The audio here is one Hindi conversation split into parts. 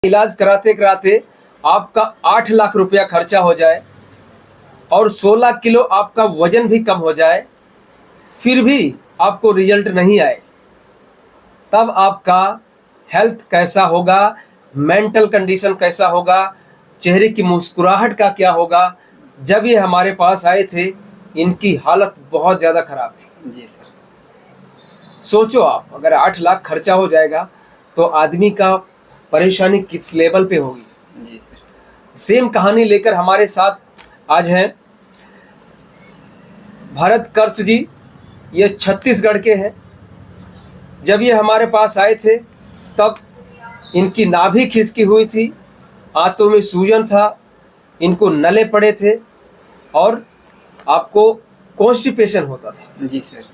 इलाज कराते कराते आपका 8 लाख रुपया खर्चा हो जाए और 16 किलो आपका वजन भी कम हो जाए, फिर भी आपको रिजल्ट नहीं आए, तब आपका हेल्थ कैसा होगा, मेंटल कंडीशन कैसा होगा, चेहरे की मुस्कुराहट का क्या होगा। जब ये हमारे पास आए थे, इनकी हालत बहुत ज़्यादा खराब थी। जी सर। सोचो आप, अगर 8 लाख खर्चा हो जाएगा तो आदमी का परेशानी किस लेवल पे होगी। जी सर। सेम कहानी लेकर हमारे साथ आज हैं भरत कर्स जी। ये छत्तीसगढ़ के हैं। जब ये हमारे पास आए थे तब इनकी नाभि खिसकी हुई थी, आंतों में सूजन था, इनको नले पड़े थे और आपको कॉन्स्टिपेशन होता था। जी सर।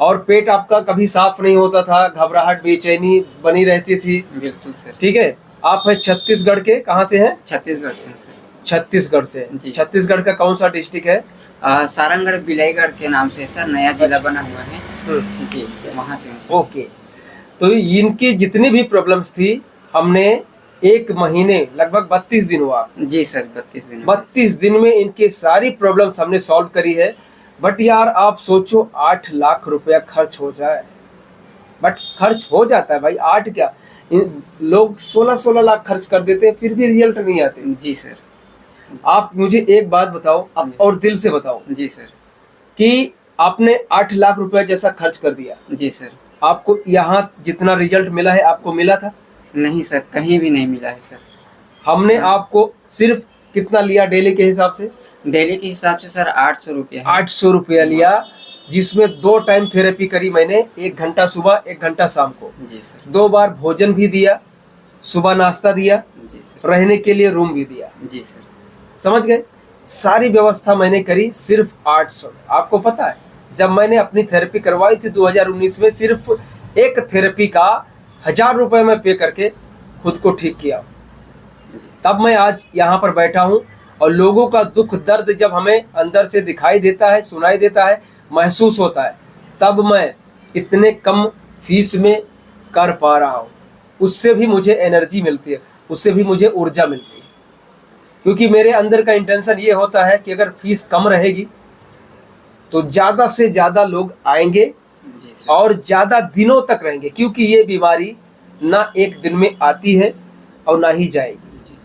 और पेट आपका कभी साफ नहीं होता था, घबराहट बेचैनी बनी रहती थी। बिल्कुल सर। ठीक है। आप हैं छत्तीसगढ़ के, कहाँ से हैं? छत्तीसगढ़ से सर। छत्तीसगढ़ से। जी। छत्तीसगढ़ का कौन सा डिस्ट्रिक्ट है? सारंगढ़ बिलाईगढ़ के नाम से सर नया जिला बना हुआ है। जी, वहाँ से हूँ सर। ओके। तो इनकी जितनी भी प्रॉब्लम्स थी, हमने 1 महीने लगभग 32 दिन हुआ। जी सर, 32 दिन। 32 दिन में इनकी सारी प्रॉब्लम्स हमने सॉल्व करी है। बट यार आप सोचो, 8 लाख रुपया खर्च हो जाए। बट खर्च हो जाता है भाई, 8 क्या, लोग 16-16 लाख खर्च कर देते हैं, फिर भी रिजल्ट नहीं आते। जी सर। आप मुझे एक बात बताओ, अब और दिल से बताओ जी सर। कि आपने 8 लाख रुपया जैसा खर्च कर दिया, जी सर। आपको यहाँ जितना रिजल्ट मिला है आपको मिला था? नहीं सर, कहीं भी नहीं मिला है सर। हमने आपको सिर्फ कितना लिया डेली के हिसाब से? डेली के हिसाब से सर 800 रुपया है। 800 रुपया लिया, जिसमें 2 टाइम थेरेपी करी मैंने, 1 घंटा सुबह 1 घंटा शाम को। जी सर। 2 बार भोजन भी दिया, सुबह नाश्ता दिया, जी सर। रहने के लिए रूम भी दिया। जी सर। समझ गए? सारी व्यवस्था मैंने करी सिर्फ 800। आपको पता है, जब मैंने अपनी थेरेपी करवाई थी 2019 में, सिर्फ एक थेरेपी का 1000 रुपये में पे करके खुद को ठीक किया। तब मैं आज यहाँ पर बैठा हूँ और लोगों का दुख दर्द जब हमें अंदर से दिखाई देता है, सुनाई देता है, महसूस होता है, तब मैं इतने कम फीस में कर पा रहा हूँ। उससे भी मुझे एनर्जी मिलती है, उससे भी मुझे ऊर्जा मिलती है, क्योंकि मेरे अंदर का इंटेंशन ये होता है कि अगर फीस कम रहेगी तो ज़्यादा से ज़्यादा लोग आएंगे और ज़्यादा दिनों तक रहेंगे, क्योंकि ये बीमारी ना एक दिन में आती है और ना ही जाएगी।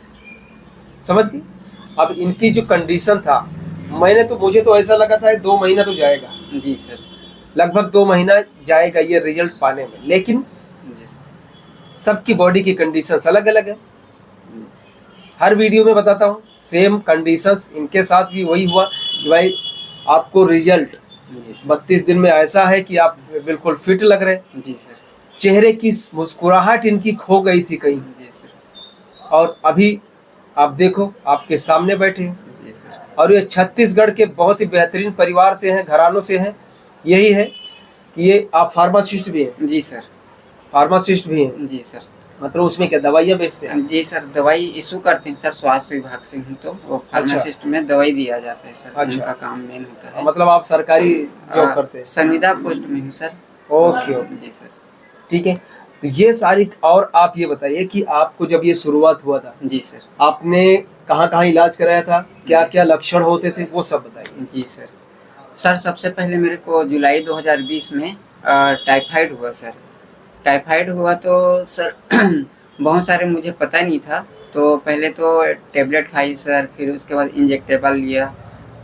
समझ गए? अब इनकी जो कंडीशन था, मुझे तो ऐसा लगा था 2 महीना तो जाएगा। जी सर। लगभग 2 महीना जाएगा ये रिजल्ट पाने में, लेकिन सबकी बॉडी की कंडीशंस अलग अलग है। हर वीडियो में बताता हूँ, सेम कंडीशंस इनके साथ भी वही हुआ कि भाई आपको रिजल्ट 32 दिन में ऐसा है कि आप बिल्कुल फिट लग रहे। जी सर। चेहरे की मुस्कुराहट इनकी खो गई थी कहीं। जी सर। और अभी आप देखो, आपके सामने बैठे हैं। जी सर। और ये छत्तीसगढ़ के बहुत ही बेहतरीन परिवार से हैं, घरानों से हैं। यही है कि ये आप फार्मासिस्ट भी हैं? जी सर। फार्मासिस्ट भी हैं? जी सर। मतलब उसमें क्या दवाइयाँ बेचते हैं? जी सर, दवाई इशू करते हैं सर, स्वास्थ्य विभाग से हूँ तो वो फार्मासिस्ट में दवाई दिया जाता है सर। अच्छा। उनका काम मेन होता है। मतलब आप सरकारी जॉब करते हैं? संविदा पोस्ट में हूँ सर। Okay okay. जी सर। ठीक है। तो ये सारी, और आप ये बताइए कि आपको जब ये शुरुआत हुआ था, जी सर, आपने कहाँ कहाँ इलाज कराया था, क्या क्या लक्षण होते थे, वो सब बताइए। जी सर। सर सबसे पहले मेरे को जुलाई 2020 में टाइफाइड हुआ सर। टाइफाइड हुआ तो सर बहुत सारे मुझे पता नहीं था, तो पहले तो टेबलेट खाई सर, फिर उसके बाद इंजेक्टेबल लिया,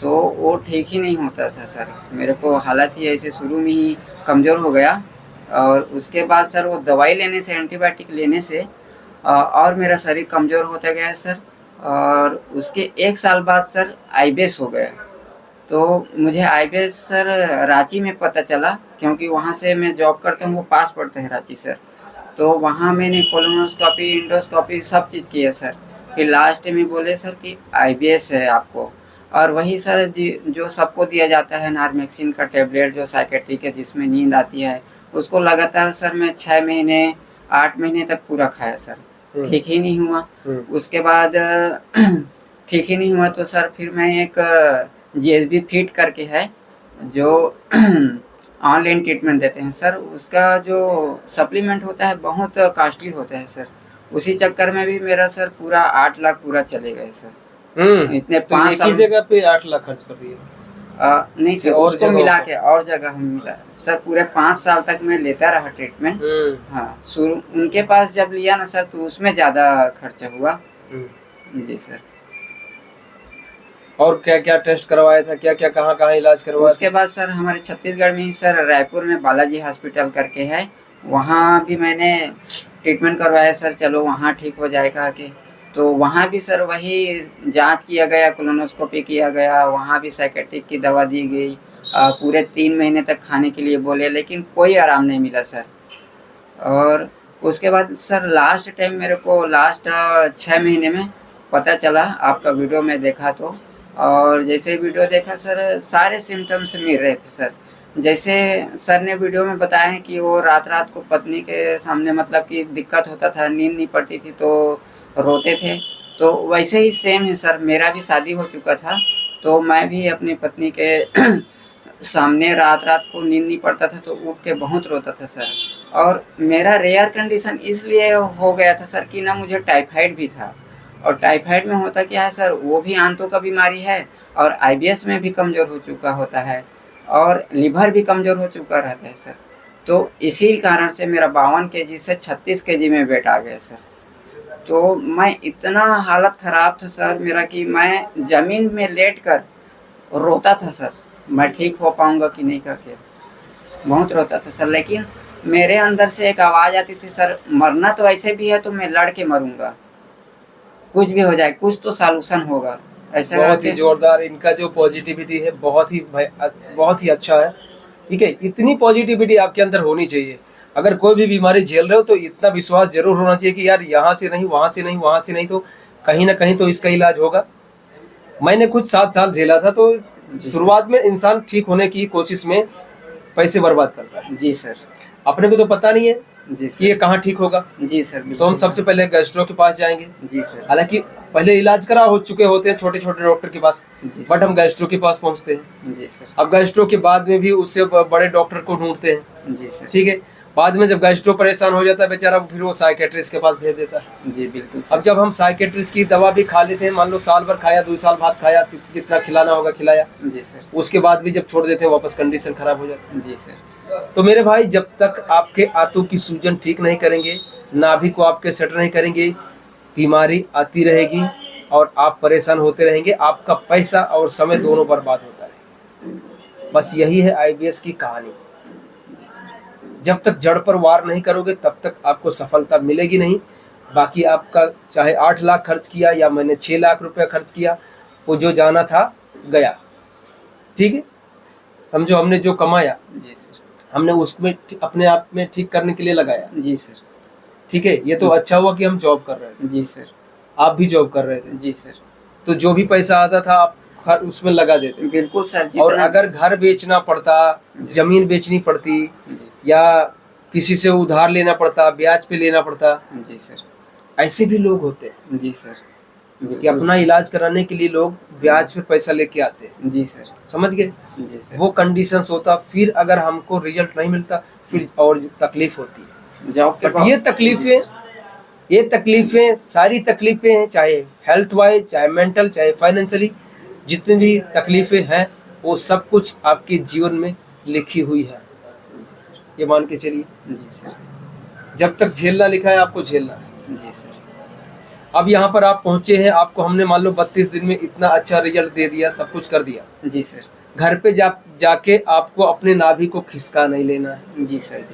तो वो ठीक ही नहीं होता था सर। मेरे को हालत ही ऐसे शुरू में ही कमज़ोर हो गया, और उसके बाद सर वो दवाई लेने से, एंटीबायोटिक लेने से और मेरा शरीर कमज़ोर होता गया सर। और उसके 1 साल बाद सर आईबीएस हो गया। तो मुझे आईबीएस सर रांची में पता चला, क्योंकि वहाँ से मैं जॉब करता हूँ, वो पास पड़ता है रांची सर। तो वहाँ मैंने कोलोनोस्कोपी, इंडोस्कोपी सब चीज़ की है सर। फिर लास्ट में बोले सर कि आईबीएस है आपको। और वही सर जो सबको दिया जाता है नारमेक्सिन का टेबलेट, जो साइकेट्रिक है, जिसमें नींद आती है, उसको लगातार सर मैं 6 महीने 8 महीने तक पूरा खाया सर, ठीक ही नहीं हुआ। उसके बाद ठीक ही नहीं हुआ तो सर फिर मैं एक जीएसबी फिट करके है, जो ऑनलाइन ट्रीटमेंट देते हैं सर, उसका जो सप्लीमेंट होता है बहुत कॉस्टली होता है सर, उसी चक्कर में भी मेरा सर पूरा 8 लाख पूरा चले गए सर। इतने तो 5 एक ही साल जगह पे 8 लाख खर्च कर दिए? नहीं सर, और उसको जगहों मिला पर? के और जगह हम मिला सर। पूरे 5 साल तक मैं लेता रहा ट्रीटमेंट। हाँ, शुरू उनके पास जब लिया ना सर तो उसमें ज्यादा खर्चा हुआ। जी सर। और क्या क्या टेस्ट करवाया था, क्या क्या कहाँ कहाँ इलाज करवाया उसके बाद सर हमारे छत्तीसगढ़ में ही सर रायपुर में बालाजी हॉस्पिटल करके है, वहाँ भी मैंने ट्रीटमेंट करवाया सर। चलो वहाँ ठीक हो जाएगा कि, तो वहाँ भी सर वही जांच किया गया, कोलोनोस्कोपी किया गया, वहाँ भी साइकेट्रिक की दवा दी गई। पूरे 3 महीने तक खाने के लिए बोले, लेकिन कोई आराम नहीं मिला सर। और उसके बाद सर लास्ट टाइम मेरे को लास्ट 6 महीने में पता चला, आपका वीडियो में देखा तो, और जैसे वीडियो देखा सर सारे सिम्टम्स मिल रहे थे सर। जैसे सर ने वीडियो में बताया है कि वो रात रात को पत्नी के सामने मतलब कि दिक्कत होता था, नींद नहीं पड़ती थी तो रोते थे, तो वैसे ही सेम है सर। मेरा भी शादी हो चुका था तो मैं भी अपनी पत्नी के सामने रात रात को नींद नहीं पड़ता था तो उठ के बहुत रोता था सर। और मेरा रेयर कंडीशन इसलिए हो गया था सर कि ना मुझे टाइफाइड भी था, और टाइफाइड में होता क्या है सर, वो भी आंतों का बीमारी है, और आईबीएस में भी कमज़ोर हो चुका होता है, और लिवर भी कमज़ोर हो चुका रहता है सर। तो इसी कारण से मेरा 52 केजी से 36 केजी में वेट आ गया सर। तो मैं इतना हालत ख़राब था सर मेरा कि मैं ज़मीन में लेट कर रोता था सर, मैं ठीक हो पाऊँगा कि नहीं करके बहुत रोता था सर। लेकिन मेरे अंदर से एक आवाज़ आती थी सर, मरना तो ऐसे भी है तो मैं लड़ के मरूंगा, कुछ भी हो जाए कुछ तो सॉल्यूशन होगा। ऐसा बहुत ही जोरदार इनका जो पॉजिटिविटी है, बहुत ही अच्छा है। ठीक है, इतनी पॉजिटिविटी आपके अंदर होनी चाहिए। अगर कोई भी बीमारी झेल रहे हो तो इतना विश्वास जरूर होना चाहिए कि यार यहाँ से नहीं, वहां से नहीं, वहां से नहीं, तो कहीं ना कहीं तो इसका इलाज होगा। मैंने कुछ 7 साल झेला था, तो शुरुआत में इंसान ठीक होने की कोशिश में पैसे बर्बाद करता है। जी सर। अपने को तो पता नहीं है जी कि ये कहाँ ठीक होगा। जी सर। तो हम सबसे पहले गैस्ट्रो के पास जाएंगे। जी सर। हालांकि पहले इलाज करा हो चुके होते हैं छोटे छोटे डॉक्टर के पास, बट हम गैस्ट्रो के पास पहुंचते हैं। जी सर। अब गैस्ट्रो के बाद में भी उससे बड़े डॉक्टर को ढूंढते हैं। जी सर। ठीक है, बाद में जब गैस्ट्रो परेशान हो जाता है बेचारा, फिर वो साइकेट्रिस्ट के पास भेज देता है। जी बिल्कुल। अब जब हम साइकेट्रिस्ट की दवा भी खा लेते हैं, मान लो साल भर खाया, 2 साल बाद खाया, जितना खिलाना होगा खिलाया। जी सर। उसके उसके बाद भी जब छोड़ देते हैं वापस कंडीशन खराब हो जाती है। जी सर। तो मेरे भाई, जब तक आपके आंतों की सूजन ठीक नहीं करेंगे, नाभि को आपके सेट नहीं करेंगे, बीमारी आती रहेगी और आप परेशान होते रहेंगे। आपका पैसा और समय दोनों बर्बाद होता है। बस यही है आईबीएस की कहानी। जब तक जड़ पर वार नहीं करोगे तब तक आपको सफलता मिलेगी नहीं। बाकी आपका चाहे 8 लाख खर्च किया या मैंने 6 लाख रुपया खर्च किया, वो जो जाना था गया। ठीक है, समझो हमने जो कमाया, जी सर, हमने उसमें अपने आप में ठीक करने के लिए लगाया। जी सर। ठीक है, ये तो अच्छा हुआ कि हम जॉब कर रहे थे। जी सर। आप भी जॉब कर रहे थे। जी सर। तो जो भी पैसा आता था आप हर उसमें लगा देते। बिल्कुल सर। और अगर घर बेचना पड़ता, जमीन बेचनी पड़ती, या किसी से उधार लेना पड़ता, ब्याज पे लेना पड़ता, जी सर, ऐसे भी लोग होते हैं। जी सर। कि अपना इलाज कराने के लिए लोग ब्याज पे पैसा लेके आते हैं। जी सर। समझ गए? जी सर। वो कंडीशंस होता, फिर अगर हमको रिजल्ट नहीं मिलता फिर और तकलीफ होती है। जॉब के बट ये तकलीफें सारी तकलीफें हैं, चाहे हेल्थ वाइज, चाहे मेंटल, चाहे फाइनेंशियली, जितनी भी तकलीफें हैं वो सब कुछ आपके जीवन में लिखी हुई है। ये मान के चलिए। जी सर। जब तक झेलना लिखा है आपको झेलना है। जी सर। अब यहाँ पर आप पहुंचे हैं, आपको हमने मान लो 32 दिन में इतना अच्छा रिजल्ट दे दिया, सब कुछ कर दिया। जी सर। घर पे जाके आपको अपने नाभि को खिसका नहीं लेना है। जी सर।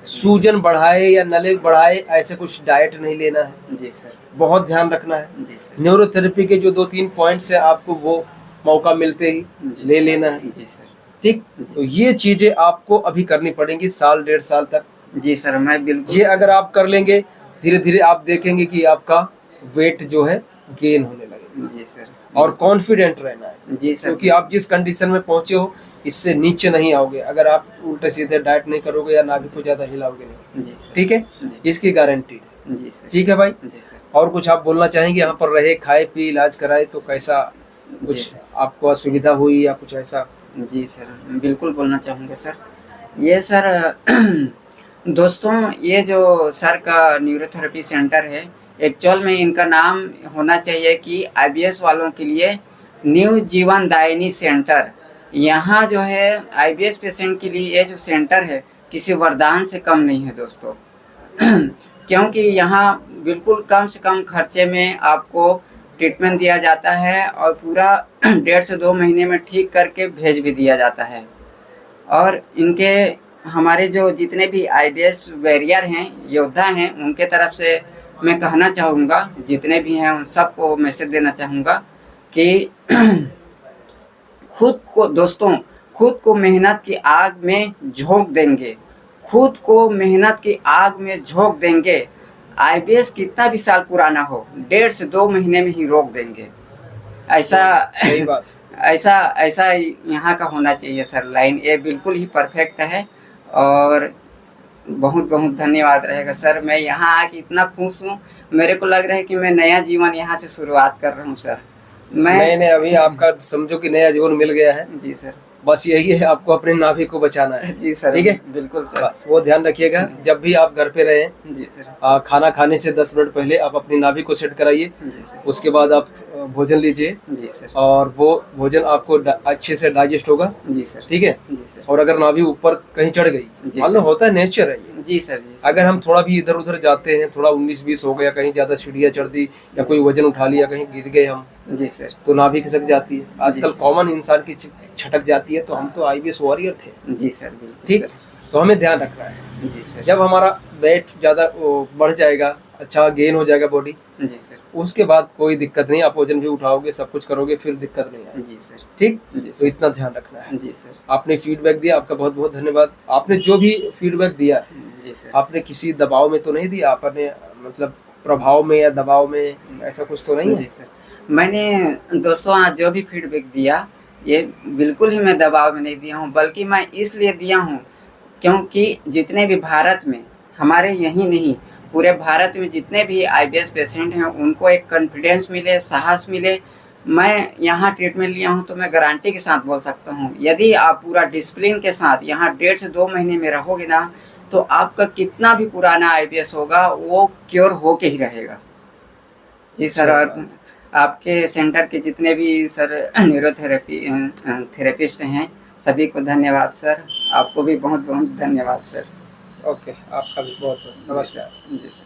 सूजन बढ़ाए या नले बढ़ाए ऐसे कुछ डाइट नहीं लेना है। जी सर। बहुत ध्यान रखना है। जी सर। न्यूरोथेरेपी के जो 2-3 पॉइंट्स है आपको वो मौका मिलते ही ले लेना है। जी सर। ठीक, तो ये चीजें आपको अभी करनी पड़ेंगी 1.5 साल तक। जी सर, मैं बिल्कुल। ये अगर आप कर लेंगे, धीरे धीरे आप देखेंगे कि आपका वेट जो है गेन होने लगेगा। जी सर। और कॉन्फिडेंट रहना है। जी सर। क्योंकि आप जिस कंडीशन में पहुंचे हो इससे नीचे नहीं आओगे अगर आप उल्टे सीधे डाइट नहीं करोगे या नाभि को ज्यादा हिलाओगे नहीं। जी सर। ठीक है, इसकी गारंटी है। जी सर। ठीक है भाई। जी सर। और कुछ आप बोलना चाहेंगे? यहाँ पर रहे, खाए पिए, इलाज कराए, तो कैसा कुछ आपको असुविधा हुई या कुछ ऐसा? जी सर, बिल्कुल बोलना चाहूँगा सर। ये सर दोस्तों, ये जो सर का न्यूरोथेरेपी सेंटर है, एक्चुअल में इनका नाम होना चाहिए कि आईबीएस वालों के लिए न्यू जीवन दायिनी सेंटर। यहाँ जो है आईबीएस पेशेंट के लिए ये जो सेंटर है किसी वरदान से कम नहीं है दोस्तों। क्योंकि यहाँ बिल्कुल कम से कम खर्चे में आपको ट्रीटमेंट दिया जाता है और पूरा 1.5 से 2 महीने में ठीक करके भेज भी दिया जाता है। और इनके हमारे जो जितने भी आईबीएस वॉरियर हैं, योद्धा हैं, उनके तरफ से मैं कहना चाहूँगा, जितने भी हैं उन सबको मैसेज देना चाहूँगा कि खुद को दोस्तों, खुद को मेहनत की आग में झोंक देंगे, खुद को मेहनत की आग में झोंक देंगे। आईबीएस कितना भी साल पुराना हो, 1.5 से 2 महीने में ही रोक देंगे। ऐसा सही बात। ऐसा यहाँ का होना चाहिए सर। लाइन ये बिल्कुल ही परफेक्ट है और बहुत बहुत धन्यवाद रहेगा सर। मैं यहाँ आके इतना खुश हूँ, मेरे को लग रहा है कि मैं नया जीवन यहाँ से शुरुआत कर रहा हूँ सर। मैंने अभी आपका समझो कि नया जीवन मिल गया है। जी सर। बस यही है, आपको अपने नाभि को बचाना है। जी सर। ठीक है, बिल्कुल सर। बस वो ध्यान रखिएगा। जब भी आप घर पे रहें, जी सर, खाना खाने से 10 मिनट पहले आप अपनी नाभि को सेट कराइए। जी सर। उसके बाद आप भोजन लीजिए जी सर। और वो भोजन आपको अच्छे से डाइजेस्ट होगा। जी सर। ठीक है। जी सर। और अगर नाभि ऊपर कहीं चढ़ गई, जी मान लो सर। होता है, नेचर है ये। जी सर। जी सर। अगर हम थोड़ा भी इधर उधर जाते हैं, थोड़ा 19-20 हो गया, कहीं ज्यादा सीढ़ियाँ चढ़ दी या कोई वजन उठा लिया, कहीं गिर गए हम, जी सर। तो नाभि खिसक जाती है। आजकल कॉमन इंसान की छटक जाती है। तो हम तो आईबीएस वॉरियर थे। जी सर। बिल्कुल ठीक, सर। तो हमें ध्यान रखना है। जी सर। जब हमारा वेट ज्यादा बढ़ जाएगा, अच्छा गेन हो जाएगा बॉडी, जी सर। उसके बाद कोई दिक्कत नहीं, आप वजन भी उठाओगे, सब कुछ करोगे, फिर दिक्कत नहीं आएगी। जी सर। ठीक, जी तो सर। इतना ध्यान रखना है। जी सर। आपने फीडबैक दिया, आपका बहुत बहुत धन्यवाद। आपने जो भी फीडबैक दिया, जी सर। आपने किसी दबाव में तो नहीं दिया, आपने मतलब प्रभाव में या दबाव में, ऐसा कुछ तो नहीं जी है? सर। मैंने दोस्तों आज जो भी फीडबैक दिया, ये बिल्कुल ही मैं दबाव में नहीं दिया हूँ, बल्कि मैं इसलिए दिया हूँ क्योंकि जितने भी भारत में, हमारे यहीं नहीं पूरे भारत में जितने भी आईबीएस पेशेंट हैं, उनको एक कॉन्फिडेंस मिले, साहस मिले। मैं यहाँ ट्रीटमेंट लिया हूँ तो मैं गारंटी के साथ बोल सकता हूँ, यदि आप पूरा डिसिप्लिन के साथ यहाँ 1.5 से 2 महीने में रहोगे ना, तो आपका कितना भी पुराना आईबीएस होगा वो क्योर होके ही रहेगा। जी सर। और आपके सेंटर के जितने भी सर न्यूरोथेरेपी थेरेपिस्ट हैं, सभी को धन्यवाद सर। आपको भी बहुत बहुत धन्यवाद सर। ओके, आपका भी बहुत बहुत नमस्कार। जी सर।